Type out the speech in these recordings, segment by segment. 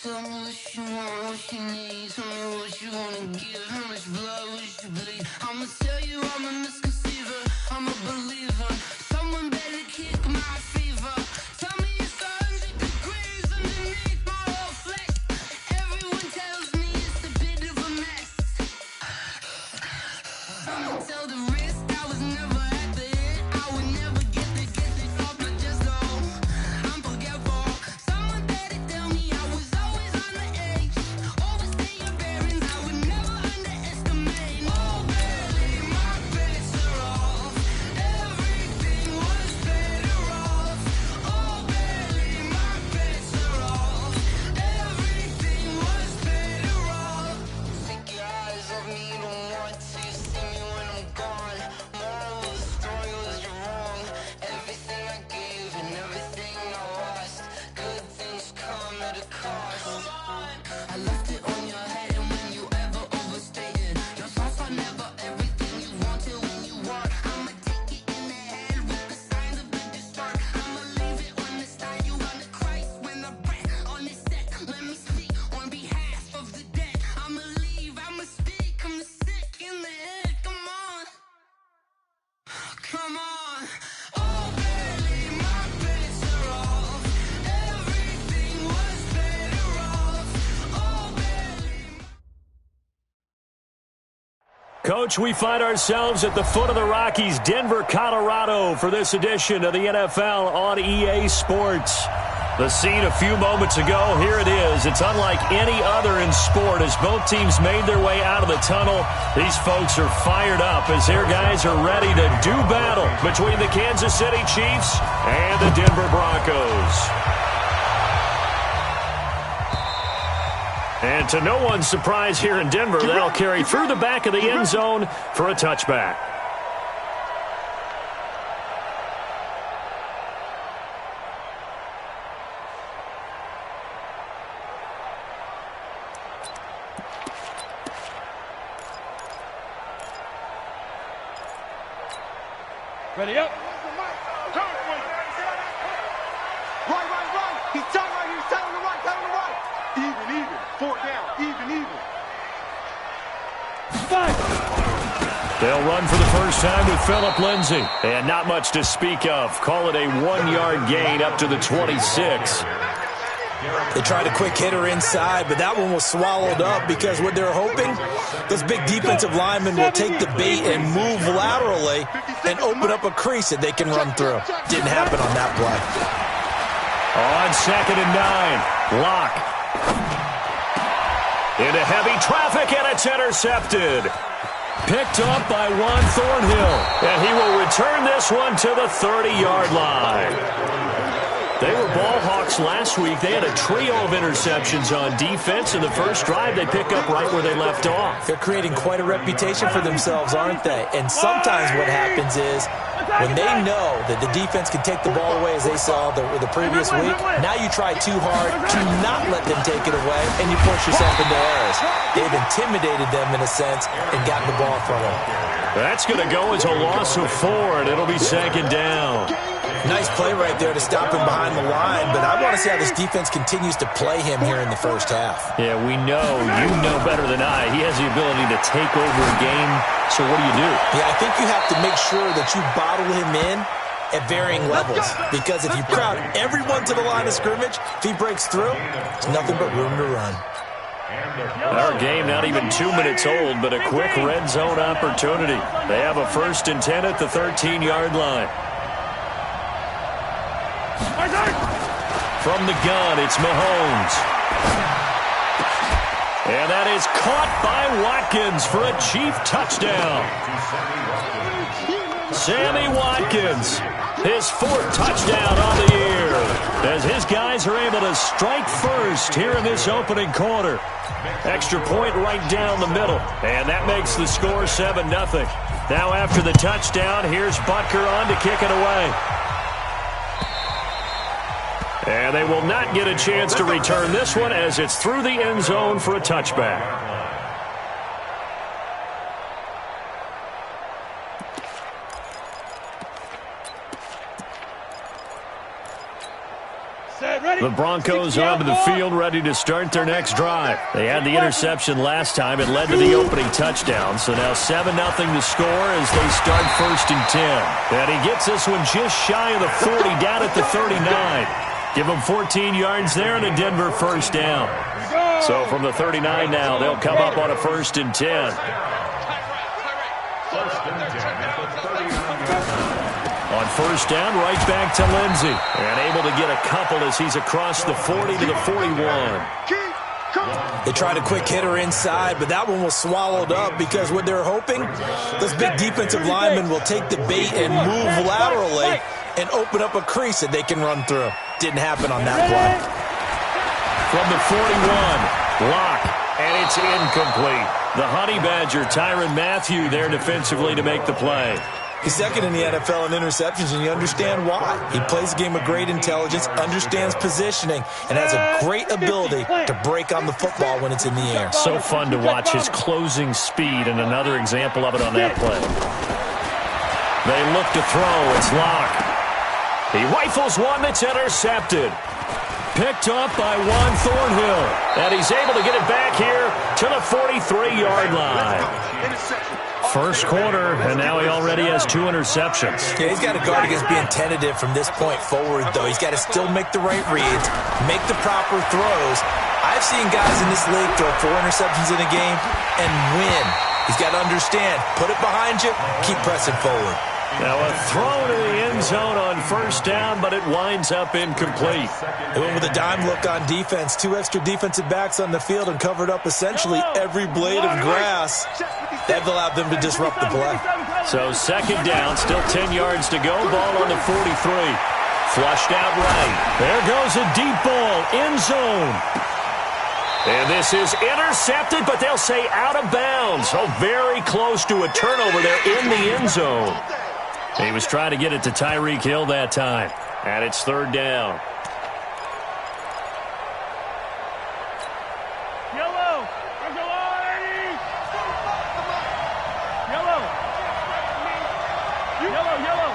Tell me what you want, what you need. Tell me what you wanna give. How much blood would you bleed? I'ma tell you I'm a misconceiver. I'm a believer. Someone better kick my fever. Tell me it's 100 degrees underneath my whole flesh. Everyone tells me it's a bit of a mess. Someone tell the risk I was never at the end. I would never get the top, but just know I'm forgetful. Someone better tell me I was always on the edge. Overstay your bearings, I would never underestimate. Oh baby, my bets are off. Everything was better off. Oh baby, my bets are off. Everything was better off. Take your eyes off me, don't want to see me when I'm gone. Moral of the story was you're wrong. Everything I gave and everything I lost. Good things come at a cost. I left it on your head, and when you ever overstated, your thoughts are never everything you wanted when you want. I'ma take it in the head with the signs of a distort. I'ma leave it on the side. You wanna Christ when the breath on this set. Let me speak on behalf of the dead. I'ma leave, I'ma speak. I'm the sick in the head. Come on, come on. Oh baby, my bets are off. Everything was better off. Oh baby. Coach, we find ourselves at the foot of the Rockies, Denver, Colorado, for this edition of the NFL on EA Sports. The scene a few moments ago, here it is. It's unlike any other in sport as both teams made their way out of the tunnel. These folks are fired up as their guys are ready to do battle between the Kansas City Chiefs and the Denver Broncos. And to no one's surprise here in Denver, they'll carry through the back of the end zone for a touchback. Ready up. Right. He's telling right here. He's telling the right. Even. Fourth down. Even. They'll run for the first time with Phillip Lindsay. And not much to speak of. Call it a 1-yard gain up to the 26. They tried a quick hitter inside, but that one was swallowed up because what they're hoping, those big defensive linemen will take the bait and move laterally and open up a crease that they can run through. Didn't happen on that play. On 2nd and 9, Locke. Into heavy traffic, and it's intercepted. Picked up by Juan Thornhill. And he will return this one to the 30-yard line. They were ball hawks last week. They had a trio of interceptions on defense. In the first drive, they pick up right where they left off. They're creating quite a reputation for themselves, aren't they? And sometimes what happens is when they know that the defense can take the ball away, as they saw the previous week, now you try too hard to not let them take it away, and you push yourself into errors. They've intimidated them in a sense and gotten the ball from them. That's going to go as a loss of 4, and it'll be 2nd down. Nice play right there to stop him behind the line, but I want to see how this defense continues to play him here in the first half. Yeah, we know. You know better than I. He has the ability to take over a game, so what do you do? Yeah, I think you have to make sure that you bottle him in at varying levels, because if you crowd everyone to the line of scrimmage, if he breaks through, there's nothing but room to run. Our game not even 2 minutes old, but a quick red zone opportunity. They have a 1st and 10 at the 13-yard line. From the gun, it's Mahomes. And that is caught by Watkins for a Chief touchdown. Sammy Watkins, his 4th touchdown on the year, as his guys are able to strike first here in this opening quarter. Extra point right down the middle, and that makes the score 7-0. Now after the touchdown, here's Butker on to kick it away. And they will not get a chance to return this one as it's through the end zone for a touchback. Set, The Broncos onto the field, ready to start their next drive. They had the interception last time. It led to the opening touchdown. So now 7-0 to score as they start 1st and 10. And he gets this one just shy of the 40, down at the 39. Give them 14 yards there and a Denver 1st down. So from the 39 now, they'll come up on a 1st and 10. On 1st down, right back to Lindsey. And able to get a couple as he's across the 40 to the 41. They tried a quick hitter inside, but that one was swallowed up because what they're hoping, those big defensive linemen will take the bait and move laterally and open up a crease that they can run through. Didn't happen on that play. From the 41, Locke, and it's incomplete. The Honey Badger, Tyrann Mathieu, there defensively to make the play. He's second in the NFL in interceptions, and you understand why. He plays a game of great intelligence, understands positioning, and has a great ability to break on the football when it's in the air. So fun to watch his closing speed, and another example of it on that play. They look to throw. It's Locke. He rifles one that's intercepted. Picked up by Juan Thornhill. And he's able to get it back here to the 43-yard line. First quarter, and now he already has 2 interceptions. Yeah, he's got to guard against being tentative from this point forward, though. He's got to still make the right reads, make the proper throws. I've seen guys in this league throw 4 interceptions in a game and win. He's got to understand, put it behind you, keep pressing forward. Now a throw to the end zone on 1st down, but it winds up incomplete. They went with a dime look on defense. 2 extra defensive backs on the field and covered up essentially every blade of grass. That allowed them to disrupt the play. So 2nd down, still 10 yards to go. Ball on the 43. Flushed out right. There goes a deep ball, end zone. And this is intercepted, but they'll say out of bounds. So very close to a turnover there in the end zone. He was trying to get it to Tyreek Hill that time. And it's 3rd down. Yellow. There's a line. Yellow. Yellow.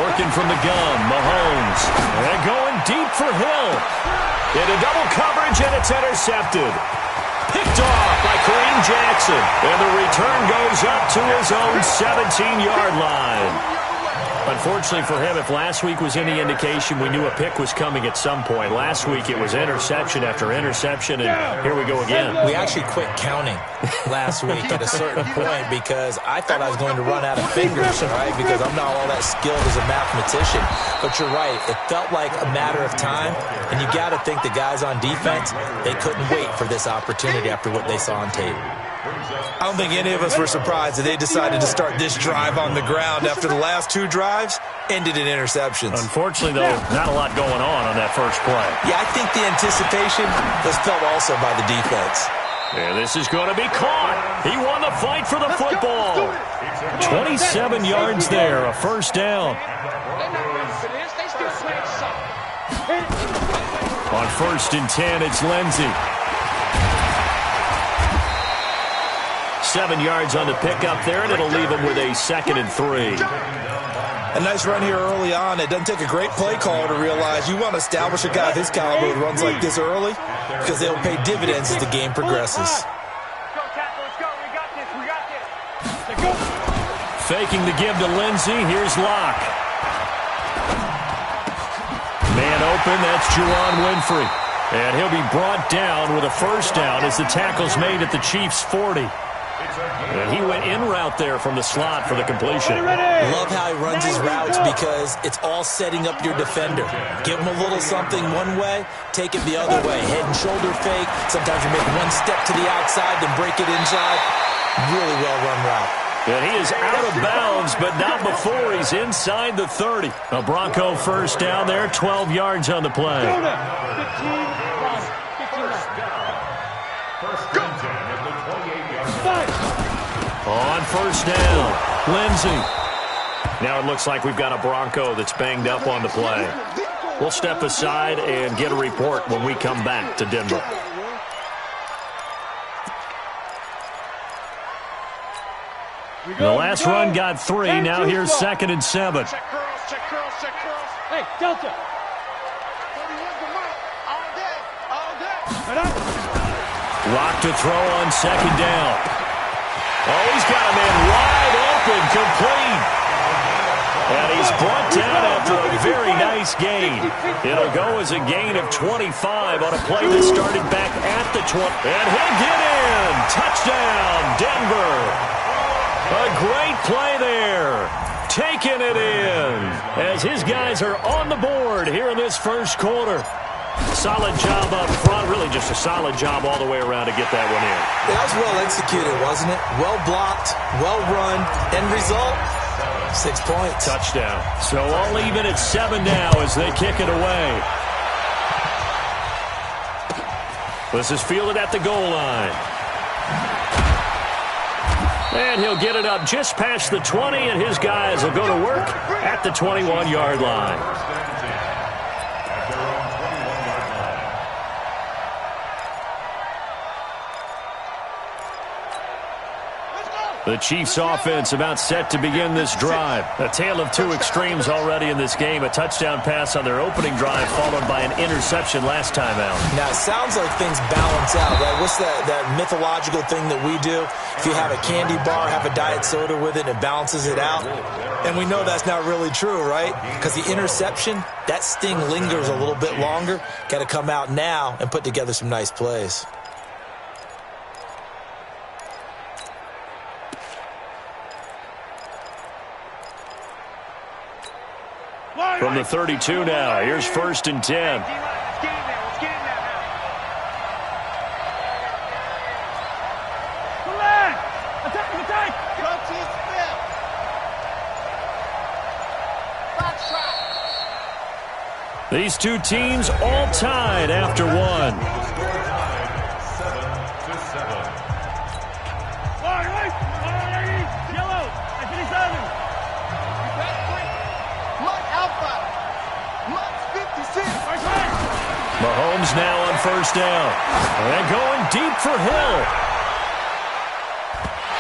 Working from the gun, Mahomes. And going deep for Hill. Into double coverage, and it's intercepted. Picked off by Kareem Jackson. And the return goes up to his own 17-yard line. Unfortunately for him, if last week was any indication, we knew a pick was coming at some point. Last week it was interception after interception, and here we go again. We actually quit counting last week at a certain point because I thought I was going to run out of fingers, right? Because I'm not all that skilled as a mathematician. But you're right. It felt like a matter of time, and you got to think the guys on defense, they couldn't wait for this opportunity after what they saw on tape. I don't think any of us were surprised that they decided to start this drive on the ground after the last 2 drives ended in interceptions. Unfortunately, though, not a lot going on that first play. Yeah, I think the anticipation was felt also by the defense. And this is going to be caught. He won the fight for the football. 27 yards there, a 1st down. On 1st and 10, it's Lindsey. 7 yards on the pickup there, and it'll leave him with a 2nd and 3. A nice run here early on. It doesn't take a great play caller to realize you want to establish a guy of his caliber who runs like this early because they'll pay dividends as the game progresses. Faking the give to Lindsey. Here's Locke. Man open, that's Juwan Winfrey. And he'll be brought down with a 1st down as the tackle's made at the Chiefs' 40. And he went in route there from the slot for the completion. Love how he runs his routes because it's all setting up your defender. Give him a little something one way, take it the other way. Head and shoulder fake. Sometimes you make one step to the outside, then break it inside. Really well-run route. And he is out of bounds, but not before he's inside the 30. A Bronco 1st down there, 12 yards on the play. On 1st down, Lindsey. Now it looks like we've got a Bronco that's banged up on the play. We'll step aside and get a report when we come back to Denver. The last run got 3. Now here's 2nd and 7. Check curls, check curls. Hey, Delta. All day, all day. Right up. Lock to throw on second down. Oh, he's got a man wide open, complete. And he's brought down after a very nice gain. It'll go as a gain of 25 on a play that started back at the 20. And he'll get in. Touchdown, Denver. A great play there. Taking it in as his guys are on the board here in this first quarter. Solid job up front. Really just a solid job all the way around to get that one in. That was well executed, wasn't it? Well blocked, well run. End result, 6 points. Touchdown. So all even at 7 now as they kick it away. This is fielded at the goal line. And he'll get it up just past the 20, and his guys will go to work at the 21-yard line. The Chiefs offense about set to begin this drive. A tale of two extremes already in this game. A touchdown pass on their opening drive followed by an interception last time out. Now, it sounds like things balance out, right? What's that mythological thing that we do? If you have a candy bar, have a diet soda with it, and it balances it out. And we know that's not really true, right? Because the interception, that sting lingers a little bit longer. Got to come out now and put together some nice plays. From the 32 now, here's 1st and 10. Let's get in there. Let's get in there now. Collect. Attack, attack. Coach is fifth. Box try. These two teams all tied after one. 7-7. Yellow. I 57. Mahomes now on 1st down. And going deep for Hill.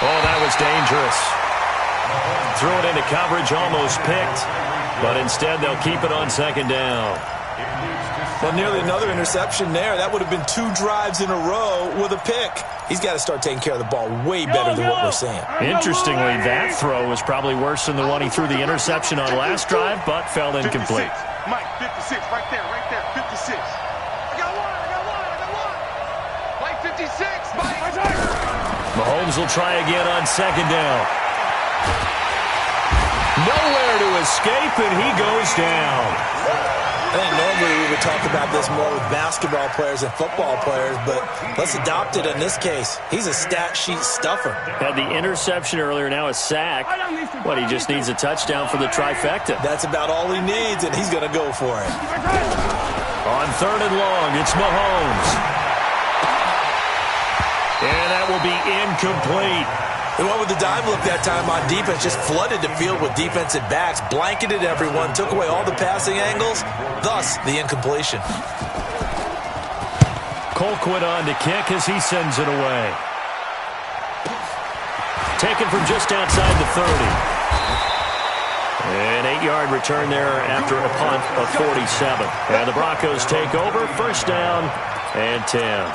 Oh, that was dangerous. Threw it into coverage, almost picked. But instead, they'll keep it on 2nd down. Well, nearly another interception there. That would have been 2 drives in a row with a pick. He's got to start taking care of the ball way better than what we're seeing. Interestingly, that throw was probably worse than the one he threw the interception on last drive, but fell incomplete. 56. Mike, 56, right there, 56. I got one. Mike, 56, Mike. Mahomes will try again on 2nd down. Nowhere to escape, and he goes down. I think normally we would talk about this more with basketball players and football players, but let's adopt it in this case. He's a stat sheet stuffer. Had the interception earlier, now a sack. But he just needs a touchdown for the trifecta. That's about all he needs, and he's going to go for it. On 3rd and long, it's Mahomes. And that will be incomplete. They went with the dime look that time on defense, just flooded the field with defensive backs, blanketed everyone, took away all the passing angles, thus the incompletion. Colquitt on to kick as he sends it away. Taken from just outside the 30. An 8-yard return there after a punt of 47. And the Broncos take over, 1st down and 10.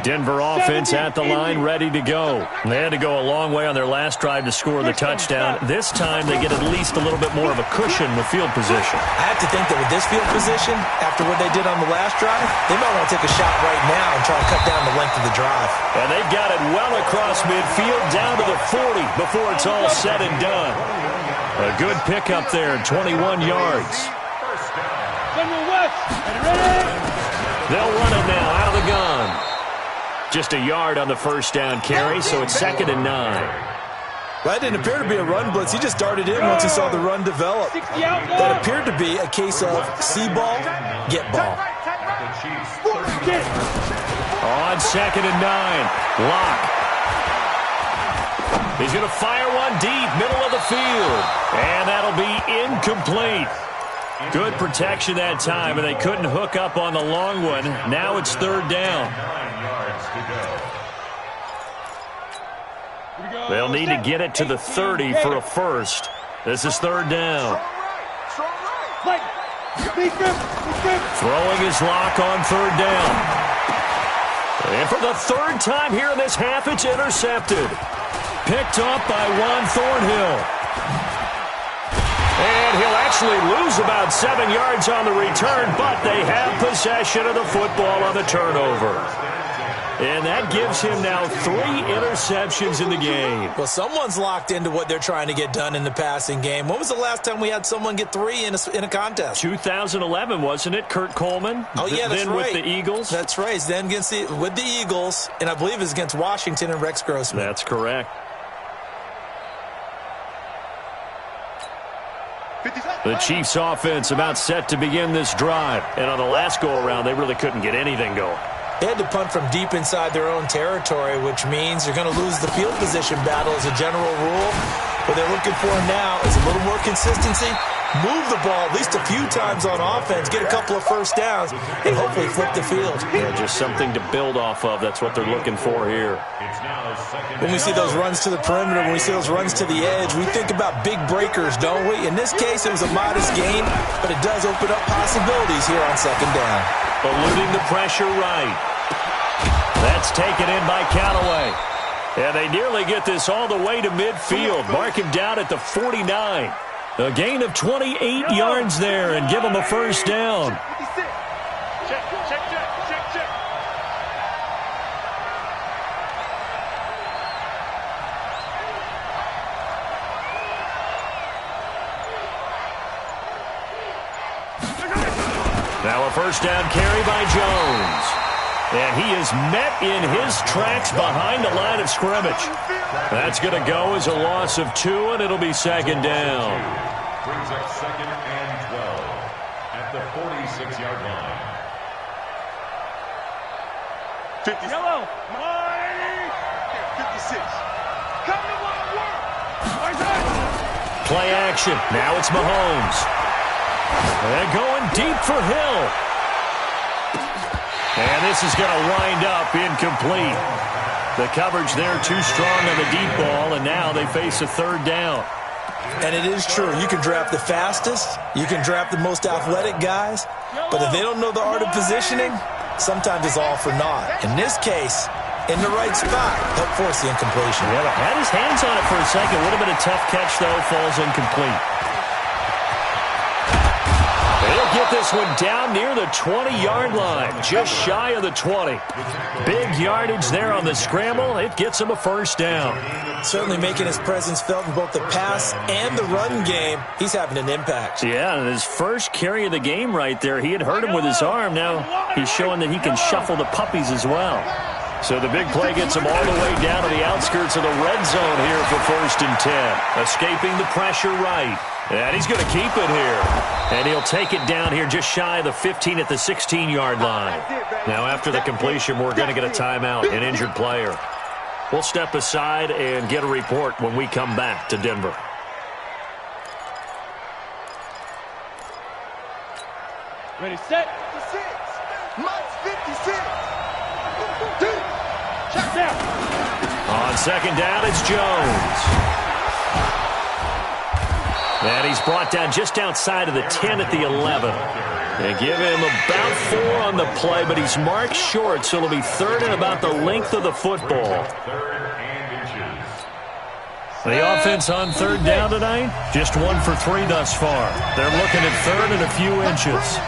Denver offense at the line, ready to go. They had to go a long way on their last drive to score the touchdown. This time they get at least a little bit more of a cushion with field position. I have to think that with this field position, after what they did on the last drive, they might want to take a shot right now and try to cut down the length of the drive. And they've got it well across midfield, down to the 40 before it's all said and done. A good pickup there, 21 yards. They'll run it now out of the gun. Just a yard on the 1st down carry, so it's 2nd and 9. That didn't appear to be a run blitz. He just darted in once he saw the run develop. That appeared to be a case of see ball, get ball. On 2nd and 9, Locke. He's going to fire one deep, middle of the field. And that'll be incomplete. Good protection that time, and they couldn't hook up on the long one. Now it's third down. 9 yards to go. They'll need to get it to the 30 for a first. This is third down. Throwing his lock on third down. And for the third time here in this half, it's intercepted. Picked up by Juan Thornhill. And he'll actually lose about 7 yards on the return, but they have possession of the football on the turnover. And that gives him now 3 interceptions in the game. Well, someone's locked into what they're trying to get done in the passing game. When was the last time we had someone get 3 in a contest? 2011, wasn't it, Kurt Coleman? Oh, yeah, that's then right. with the Eagles? That's right. Then with the Eagles, and I believe it was against Washington and Rex Grossman. That's correct. The Chiefs' offense about set to begin this drive. And on the last go-around, they really couldn't get anything going. They had to punt from deep inside their own territory, which means they're going to lose the field position battle as a general rule. What they're looking for now is a little more consistency, move the ball at least a few times on offense, get a couple of first downs, and hopefully flip the field. Yeah, just something to build off of. That's what they're looking for here. When we see those runs to the perimeter, when we see those runs to the edge, we think about big breakers, don't we? In this case, it was a modest gain, but it does open up possibilities here on second down. Eluding the pressure right. That's taken in by Callaway. And they nearly get this all the way to midfield. Mark him down at the 49. A gain of 28 yards there and give him a first down. Now a first down carry by Jones. And he is met in his tracks behind the line of scrimmage. That's going to go as a loss of 2, and it'll be second down. Brings up second and 12 at the 46-yard line. 50. Yellow. 56. Come to my work. Play action. Now it's Mahomes. They're going deep for Hill. And this is going to wind up incomplete. The coverage there too strong on the deep ball, and now they face a third down. And it is true. You can draft the fastest. You can draft the most athletic guys. But if they don't know the art of positioning, sometimes it's all for naught. In this case, in the right spot, help force the incompletion. Yeah, had his hands on it for a second. Would have been a tough catch, though. Falls incomplete. They'll get this one down near the 20-yard line, just shy of the 20. Big yardage there on the scramble. It gets him a first down. Certainly making his presence felt in both the pass and the run game. He's having an impact. Yeah, and his first carry of the game right there, he had hurt him with his arm. Now he's showing that he can shuffle the puppies as well. So the big play gets him all the way down to the outskirts of the red zone here for first and 10. Escaping the pressure right. And he's going to keep it here. And he'll take it down here just shy of the 15 at the 16-yard line. Now after the completion, we're going to get a timeout, an injured player. We'll step aside and get a report when we come back to Denver. Ready, set. 56. Mike's 56. Check down. On second down, it's Jones. And he's brought down just outside of the 10 at the 11. They give him about 4 on the play, but he's marked short, so it'll be third and about the length of the football. The offense on third down tonight, just 1 for 3 thus far. They're looking at third and a few inches.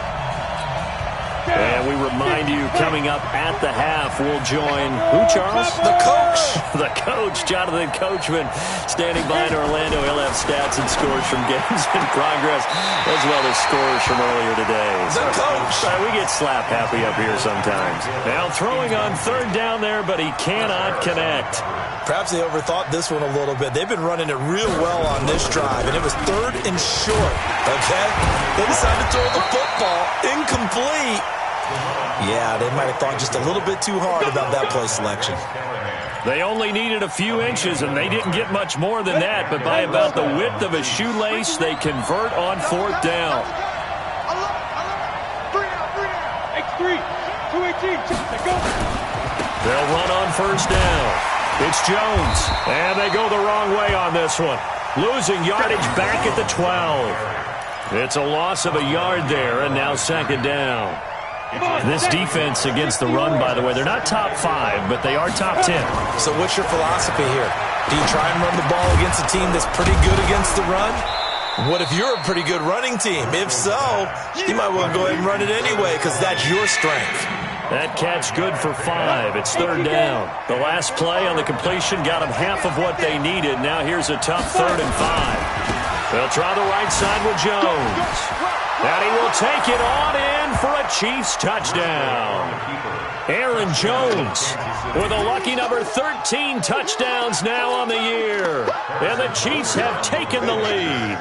And we remind you, coming up at the half, we'll join, who, Charles? The coach. The coach, Jonathan Coachman, standing by in Orlando. He'll have stats and scores from games in progress, as well as scores from earlier today. The coach. We get slap happy up here sometimes. Now throwing on third down there, but he cannot connect. Perhaps they overthought this one a little bit. They've been running it real well on this drive, and it was third and short, okay? They decided to throw the football incomplete. Yeah, they might have thought just a little bit too hard about that play selection. They only needed a few inches, and they didn't get much more than that, but by about the width of a shoelace, they convert on fourth down. They'll run on first down. It's Jones, and they go the wrong way on this one. Losing yardage back at the 12. It's a loss of a yard there, and now second down. This defense against the run, by the way, they're not top 5, but they are top 10. So what's your philosophy here? Do you try and run the ball against a team that's pretty good against the run? What if you're a pretty good running team? If so, you might want to go ahead and run it anyway because that's your strength. That catch good for 5. It's third down. The last play on the completion got them half of what they needed. Now here's a tough 3rd and 5. They'll try the right side with Jones. And he will take it on in for a Chiefs touchdown. Aaron Jones with a lucky number 13 touchdowns now on the year. And the Chiefs have taken the lead.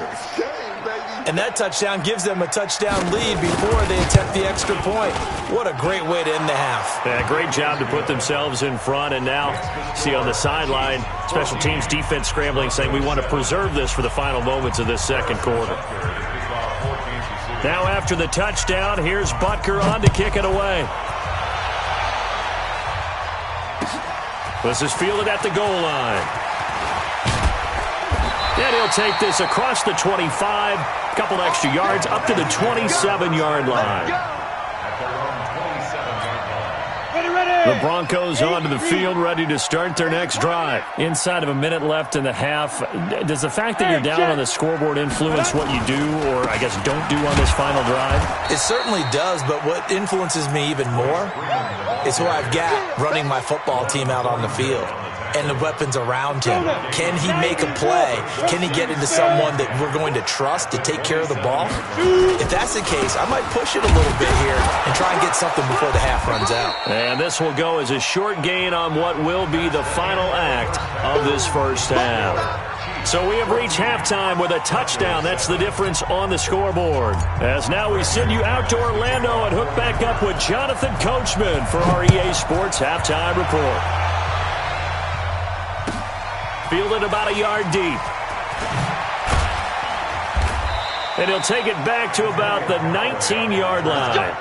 And that touchdown gives them a touchdown lead before they attempt the extra point. What a great way to end the half. Yeah, great job to put themselves in front. And now, see on the sideline, special teams defense scrambling, saying we want to preserve this for the final moments of this second quarter. Now after the touchdown, here's Butker on to kick it away. This is fielded at the goal line. And he'll take this across the 25, a couple extra yards, up to the 27-yard line. The Broncos onto the field, ready to start their next drive. Inside of a minute left in the half, does the fact that you're down on the scoreboard influence what you do, or I guess don't do on this final drive? It certainly does, but what influences me even more is who I've got running my football team out on the field and the weapons around him. Can he make a play? Can he get into someone that we're going to trust to take care of the ball? If that's the case, I might push it a little bit here and try and get something before the half runs out. And this will go as a short gain on what will be the final act of this first half. So we have reached halftime with a touchdown. That's the difference on the scoreboard. As now we send you out to Orlando and hook back up with Jonathan Coachman for our EA Sports Halftime Report. Fielded about a yard deep. And he'll take it back to about the 19-yard line.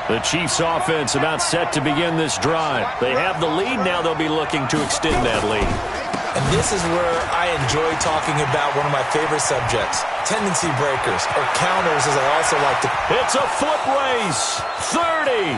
The Chiefs offense about set to begin this drive. They have the lead now. They'll be looking to extend that lead. And this is where I enjoy talking about one of my favorite subjects, tendency breakers, or counters as I also like to. It's a foot race. 30,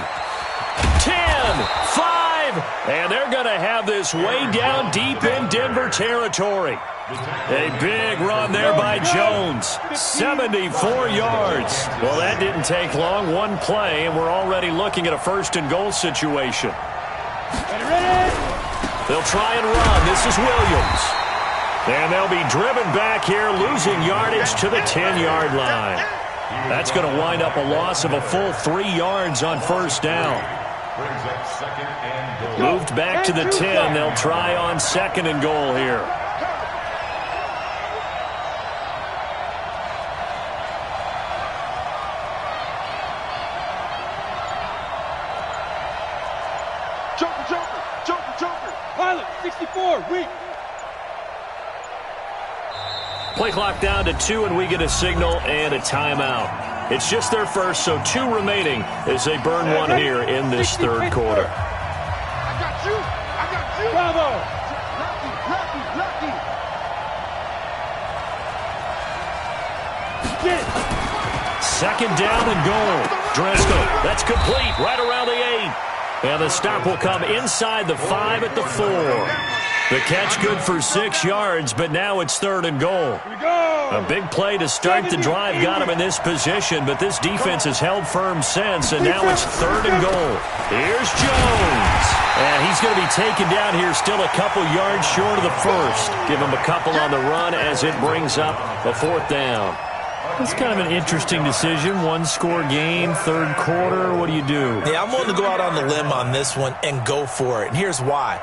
10, 5, and they're going to have this way down deep in Denver territory. A big run there by Jones. 74 yards. Well, that didn't take long. One play, and we're already looking at a first-and-goal situation. They'll try and run. This is Williams. And they'll be driven back here, losing yardage to the 10-yard line. That's going to wind up a loss of a full 3 yards on first down. Moved back to the 10. They'll try on second and goal here. Joker. Pilot, 64, weak. Play clock down to 2, and we get a signal and a timeout. It's just their first, so 2 remaining as they burn one here in this third quarter. I got you. Bravo. Lucky. Get it. Second down and goal. Driscoll, that's complete right around the 8. And the stop will come inside the 5 at the 4. The catch good for 6 yards, but now it's third and goal. A big play to start the drive got him in this position, but this defense has held firm since, and now it's third and goal. Here's Jones. And he's going to be taken down here still a couple yards short of the first. Give him a couple on the run as it brings up a fourth down. It's kind of an interesting decision. One-score game, third quarter. What do you do? Yeah, I'm willing to go out on the limb on this one and go for it. And here's why.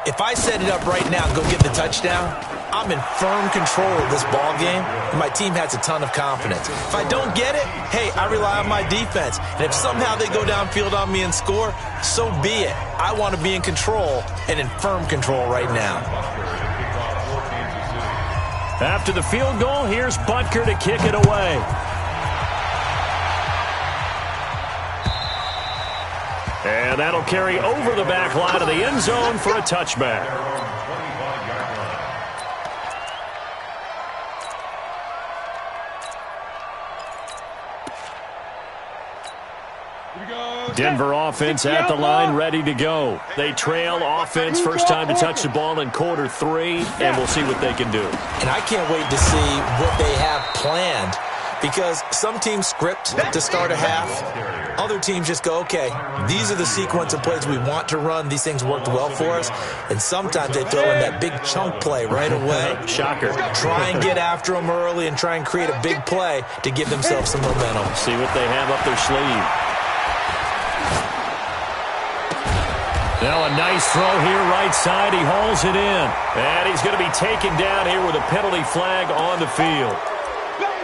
If I set it up right now and go get the touchdown, I'm in firm control of this ball game, and my team has a ton of confidence. If I don't get it, hey, I rely on my defense. And if somehow they go downfield on me and score, so be it. I want to be in control and in firm control right now. After the field goal, here's Butker to kick it away. And that'll carry over the back line of the end zone for a touchback. Denver offense at the line, ready to go. They trail offense, first time to touch the ball in quarter 3, and we'll see what they can do. And I can't wait to see what they have planned, because some teams script to start a half. Other teams just go, okay, these are the sequence of plays we want to run. These things worked well for us. And sometimes they throw in that big chunk play right away. Shocker. Try and get after them early and try and create a big play to give themselves some momentum. See what they have up their sleeve. Now a nice throw here, right side. He hauls it in. And he's going to be taken down here with a penalty flag on the field.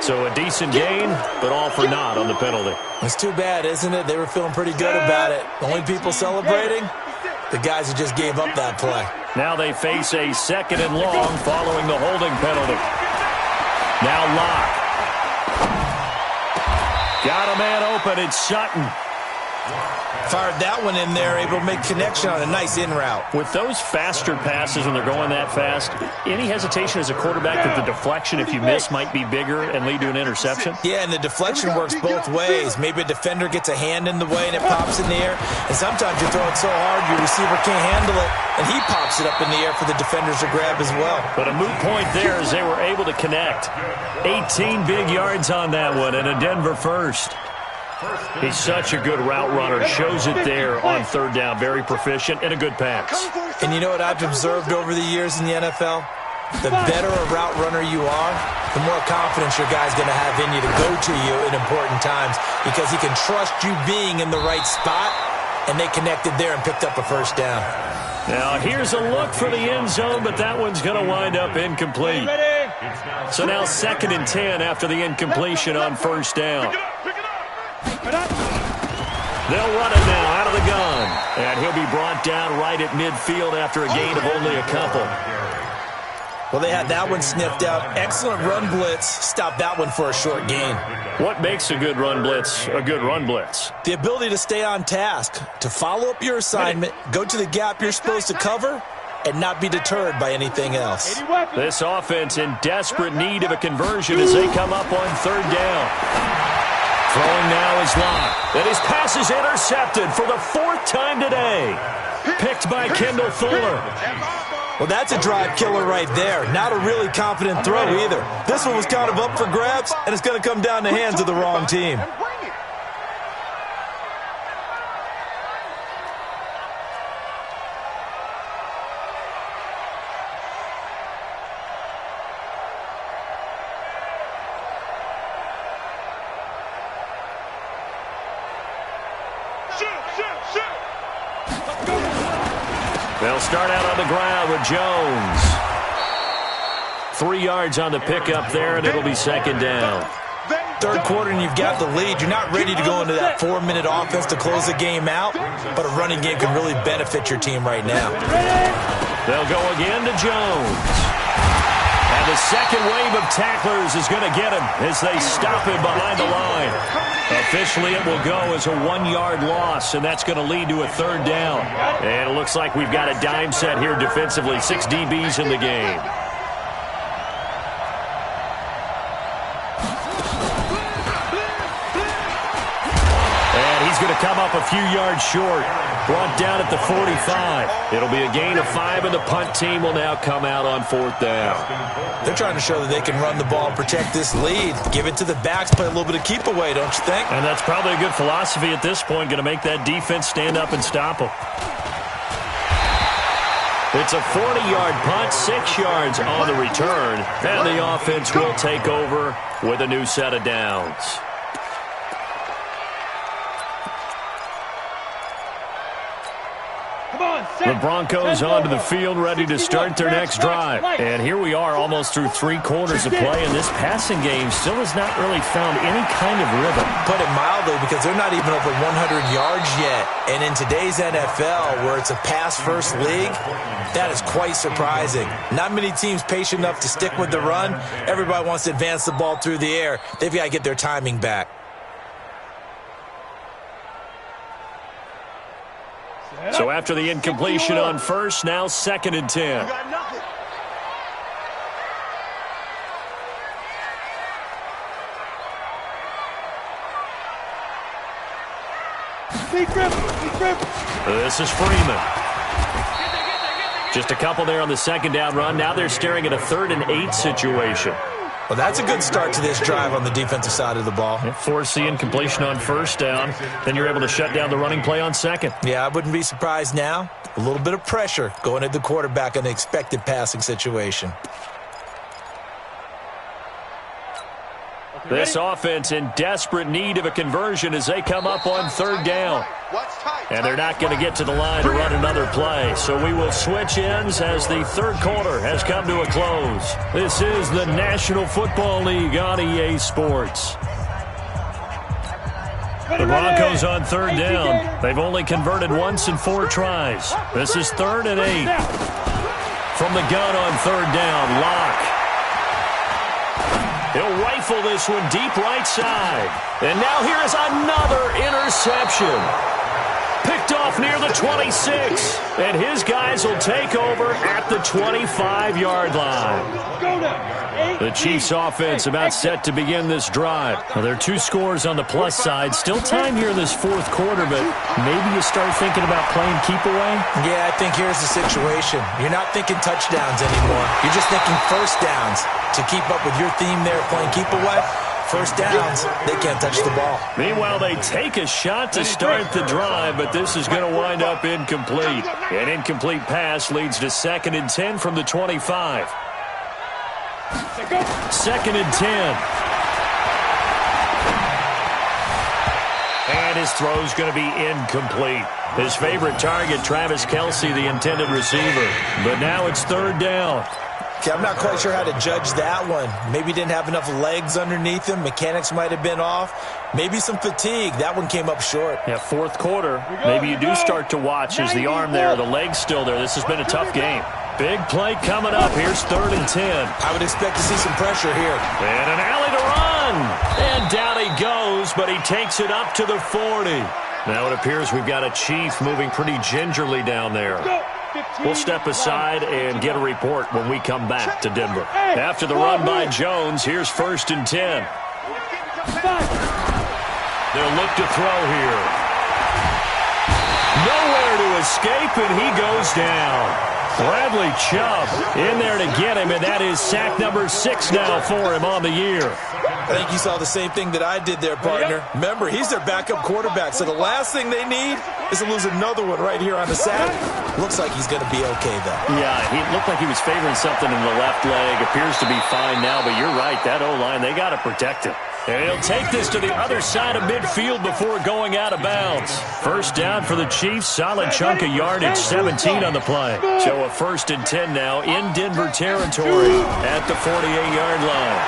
So a decent gain, but all for naught on the penalty. It's too bad, isn't it? They were feeling pretty good about it. The only people celebrating, the guys who just gave up that play. Now they face a 2nd and long following the holding penalty. Now Locke. Got a man open. It's Sutton. Fired that one in there, able to make connection on a nice in route. With those faster passes when they're going that fast, any hesitation as a quarterback that the deflection, if you miss, might be bigger and lead to an interception? Yeah, and the deflection works both ways. Maybe a defender gets a hand in the way and it pops in the air. And sometimes you throw it so hard your receiver can't handle it, and he pops it up in the air for the defenders to grab as well. But a moot point there as they were able to connect. 18 big yards on that one, and a Denver first. He's such a good route runner. Shows it there on 3rd down. Very proficient and a good pass. And you know what I've observed over the years in the NFL? The better a route runner you are, the more confidence your guy's going to have in you to go to you in important times, because he can trust you being in the right spot, and they connected there and picked up a first down. Now here's a look for the end zone, but that one's going to wind up incomplete. So now 2nd and 10 after the incompletion on 1st down. They'll run it now out of the gun. And he'll be brought down right at midfield after a gain of only a couple. Well, they had that one sniffed out. Excellent run blitz. Stopped that one for a short gain. What makes a good run blitz a good run blitz? The ability to stay on task, to follow up your assignment, go to the gap you're supposed to cover, and not be deterred by anything else. This offense in desperate need of a conversion as they come up on 3rd down. Throwing now is Locke. And his pass is intercepted for the 4th time today. Picked by Kendall Fuller. Well, that's a drive killer right there. Not a really confident throw either. This one was kind of up for grabs, and it's going to come down the hands of the wrong team. They'll start out on the ground with Jones. 3 yards on the pickup there, and it'll be 2nd down. 3rd quarter and you've got the lead. You're not ready to go into that 4-minute offense to close the game out, but a running game can really benefit your team right now. They'll go again to Jones. And the second wave of tacklers is going to get him as they stop him behind the line. Officially, it will go as a 1-yard loss, and that's going to lead to a 3rd down. And it looks like we've got a dime set here defensively. 6 DBs in the game. And he's going to come up a few yards short. Brought down at the 45. It'll be a gain of 5, and the punt team will now come out on 4th down. They're trying to show that they can run the ball, protect this lead, give it to the backs, play a little bit of keep away, don't you think? And that's probably a good philosophy at this point, going to make that defense stand up and stop them. It's a 40-yard punt, 6 yards on the return, and the offense will take over with a new set of downs. Come on, The Broncos onto the field, ready to start their next drive. And here we are, almost through 3 quarters of play, and this passing game still has not really found any kind of rhythm. Put it mildly, because they're not even over 100 yards yet. And in today's NFL, where it's a pass-first league, that is quite surprising. Not many teams patient enough to stick with the run. Everybody wants to advance the ball through the air. They've got to get their timing back. So after the incompletion on first, now 2nd and 10. This is Freeman. Just a couple there on the 2nd down run. Now they're staring at a 3rd and 8 situation. Well, that's a good start to this drive on the defensive side of the ball. Force the incompletion on 1st down. Then you're able to shut down the running play on 2nd. Yeah, I wouldn't be surprised now. A little bit of pressure going at the quarterback in an expected passing situation. This offense in desperate need of a conversion as they come up on 3rd down. And they're not going to get to the line to run another play. So we will switch ends as the 3rd quarter has come to a close. This is the National Football League on EA Sports. The Broncos on 3rd down. They've only converted once in 4 tries. This is 3rd and 8. From the gun on 3rd down, Locke. He'll rifle this one deep right side. And now here is another interception. Picked off near the 26. And his guys will take over at the 25-yard line. The Chiefs offense about set to begin this drive. Well, there are 2 scores on the plus side. Still time here in this 4th quarter, but maybe you start thinking about playing keep away? Yeah, I think here's the situation. You're not thinking touchdowns anymore. You're just thinking 1st downs. To keep up with your theme there, playing keep away, 1st downs, they can't touch the ball. Meanwhile, they take a shot to start the drive, but this is going to wind up incomplete. An incomplete pass leads to 2nd and 10 from the 25. 2nd and 10. And his throw's going to be incomplete. His favorite target, Travis Kelce, the intended receiver. But now it's 3rd down. Okay, I'm not quite sure how to judge that one. Maybe didn't have enough legs underneath him. Mechanics might have been off. Maybe some fatigue. That one came up short. Yeah, 4th quarter. Maybe you do start to watch as the arm there, the leg's still there. This has been a tough game. Big play coming up. Here's 3rd and 10. I would expect to see some pressure here. And an alley to run. And down he goes, but he takes it up to the 40. Now it appears we've got a Chief moving pretty gingerly down there. We'll step aside and get a report when we come back to Denver. After the run by Jones, here's 1st and 10. They'll look to throw here. Nowhere to escape, and he goes down. Bradley Chubb in there to get him, and that is sack number 6 now for him on the year. I think you saw the same thing that I did there, partner. Remember, he's their backup quarterback, so the last thing they need is to lose another one right here on the sack. Looks like he's going to be okay, though. Yeah, he looked like he was favoring something in the left leg. Appears to be fine now, but you're right. That O-line, they got to protect him. And he'll take this to the other side of midfield before going out of bounds. 1st down for the Chiefs. Solid chunk of yardage, 17 on the play. So a 1st and 10 now in Denver territory at the 48-yard line.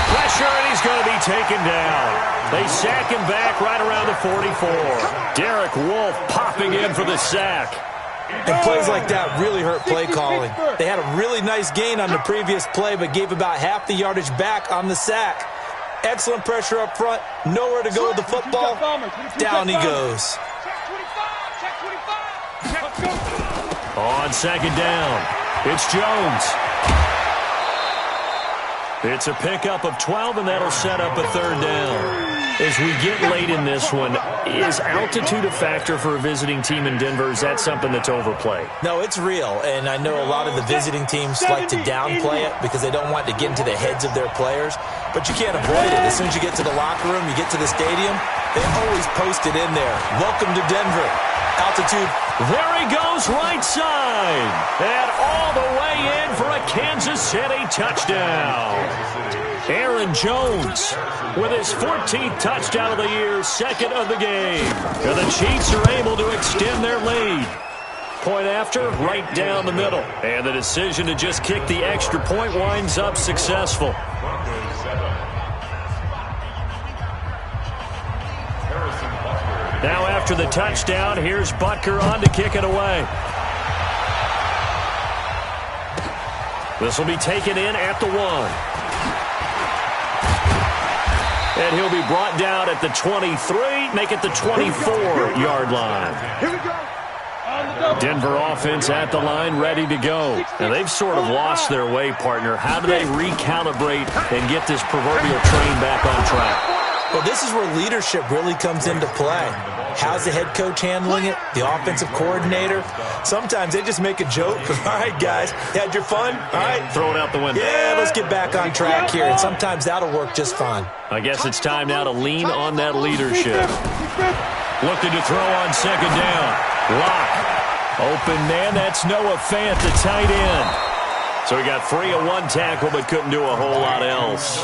Pressure, and he's going to be taken down. They sack him back right around the 44. Derek Wolfe popping in for the sack. And plays like that really hurt play calling. They had a really nice gain on the previous play, but gave about half the yardage back on the sack. Excellent pressure up front. Nowhere to go with the football. Down he goes. On 2nd down, it's Jones. It's a pickup of 12, and that'll set up a 3rd down. As we get late in this one, is altitude a factor for a visiting team in Denver? Is that something that's overplayed? No, it's real, and I know a lot of the visiting teams like to downplay it because they don't want to get into the heads of their players, but you can't avoid it. As soon as you get to the locker room, you get to the stadium, they always post it in there. Welcome to Denver. Altitude. There he goes right side. And all the way in for a Kansas City touchdown. Aaron Jones with his 14th touchdown of the year, second of the game. And the Chiefs are able to extend their lead. Point after, right down the middle. And the decision to just kick the extra point winds up successful. Now after the touchdown, here's Butker on to kick it away. This will be taken in at the 1. And he'll be brought down at the 23, make it the 24-yard line. Here we go. Denver offense at the line, ready to go. Now, they've sort of lost their way, partner. How do they recalibrate and get this proverbial train back on track? Well, this is where leadership really comes into play. How's the head coach handling it? The offensive coordinator? Sometimes they just make a joke. All right, guys, had your fun? All right. Throw it out the window. Yeah, let's get back on track here. And sometimes that'll work just fine. I guess it's time now to lean on that leadership. Looking to throw on second down. Lock. Open man, that's Noah Fant, the tight end. So he got free of one tackle but couldn't do a whole lot else.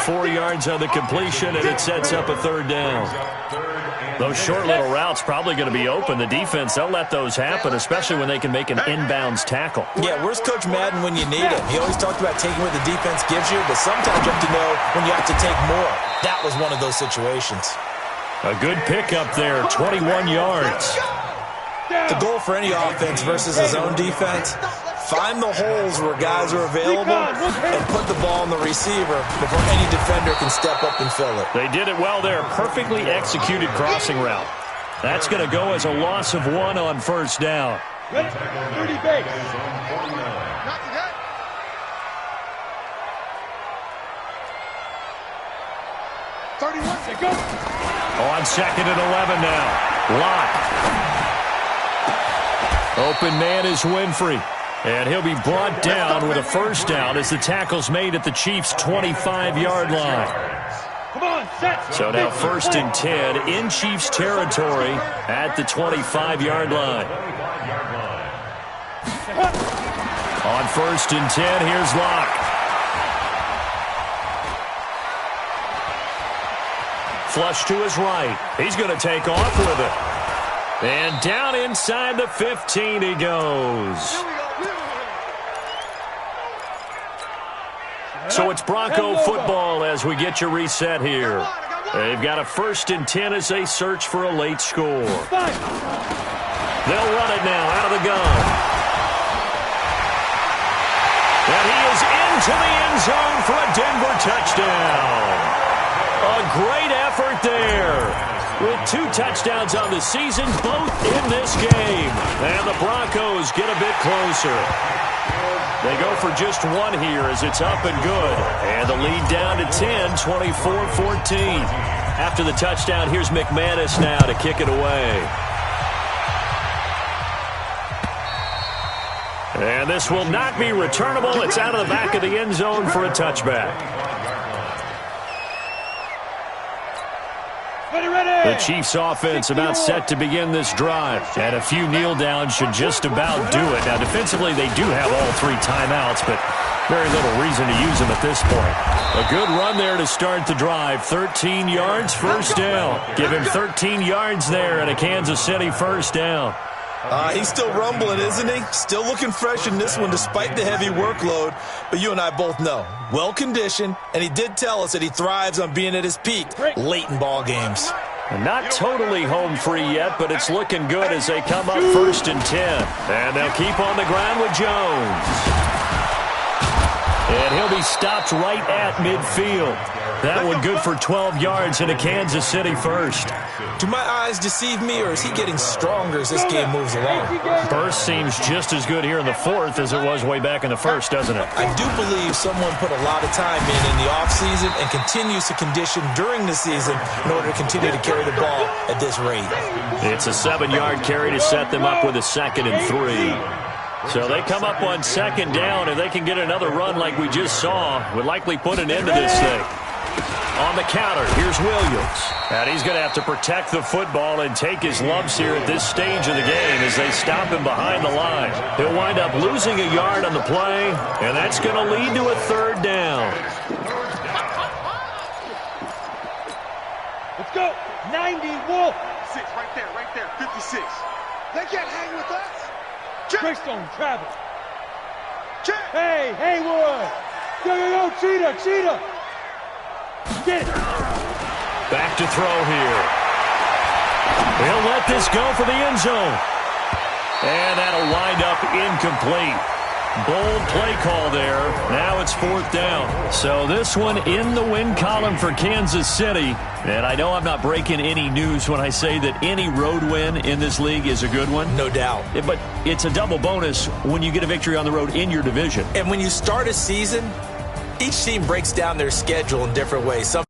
4 yards on the completion, and it sets up a third down. Those short little routes probably going to be open. The defense, they'll let those happen, especially when they can make an inbounds tackle. Yeah, where's Coach Madden when you need him? He always talked about taking what the defense gives you, but sometimes you have to know when you have to take more. That was one of those situations. A good pickup there, 21 yards. The goal for any offense versus his own defense, find the holes where guys are available and put the ball on the receiver before any defender can step up and fill it. They did it well there. Perfectly executed crossing route. That's going to go as a loss of 1 on first down. 30 base. 31. Go. On second and 11 now. Lock. Open man is Winfrey. And he'll be brought down with a first down as the tackle's made at the Chiefs' 25-yard line. Come on, set. So now first and 10 in Chiefs territory at the 25-yard line. On first and 10, here's Locke. Flush to his right. He's going to take off with it. And down inside the 15 he goes. So it's Bronco football as we get you reset here. They've got a first and 10 as they search for a late score. They'll run it now out of the gun. And he is into the end zone for a Denver touchdown. A great effort there. With 2 touchdowns on the season, both in this game. And the Broncos get a bit closer. They go for just 1 here as it's up and good. And the lead down to 10, 24-14. After the touchdown, here's McManus now to kick it away. And this will not be returnable. It's out of the back of the end zone for a touchback. The Chiefs offense about set to begin this drive. And a few kneel downs should just about do it. Now defensively they do have all 3 timeouts, but very little reason to use them at this point. A good run there to start the drive. 13 yards, first down. Give him 13 yards there and a Kansas City first down. He's still rumbling, isn't he? Still looking fresh in this one despite the heavy workload. But you and I both know, well-conditioned, and he did tell us that he thrives on being at his peak late in ball games. Not totally home free yet, but it's looking good as they come up first and 10. And they'll keep on the ground with Jones. And he'll be stopped right at midfield. That one good for 12 yards and a Kansas City first. Do my eyes deceive me, or is he getting stronger as this game moves along? Burst seems just as good here in the 4th as it was way back in the 1st, doesn't it? I do believe someone put a lot of time in the offseason and continues to condition during the season in order to continue to carry the ball at this rate. It's a 7-yard carry to set them up with a 2nd and 3. So they come up on second down, and they can get another run like we just saw. Would likely put an end to this thing. On the counter, here's Williams. And he's going to have to protect the football and take his lumps here at this stage of the game as they stop him behind the line. He'll wind up losing a yard on the play, and that's going to lead to a third down. Let's go. 90, Wolf. 6, right there, 56. They can't hang with us. Greystone, travel. Check. Hey, Haywood. Go, Cheetah. Get it. Back to throw here. He'll let this go for the end zone. And that'll wind up incomplete. Bold play call there. Now it's 4th down. So this one in the win column for Kansas City. And I know I'm not breaking any news when I say that any road win in this league is a good one. No doubt. But it's a double bonus when you get a victory on the road in your division. And when you start a season, each team breaks down their schedule in different ways. Some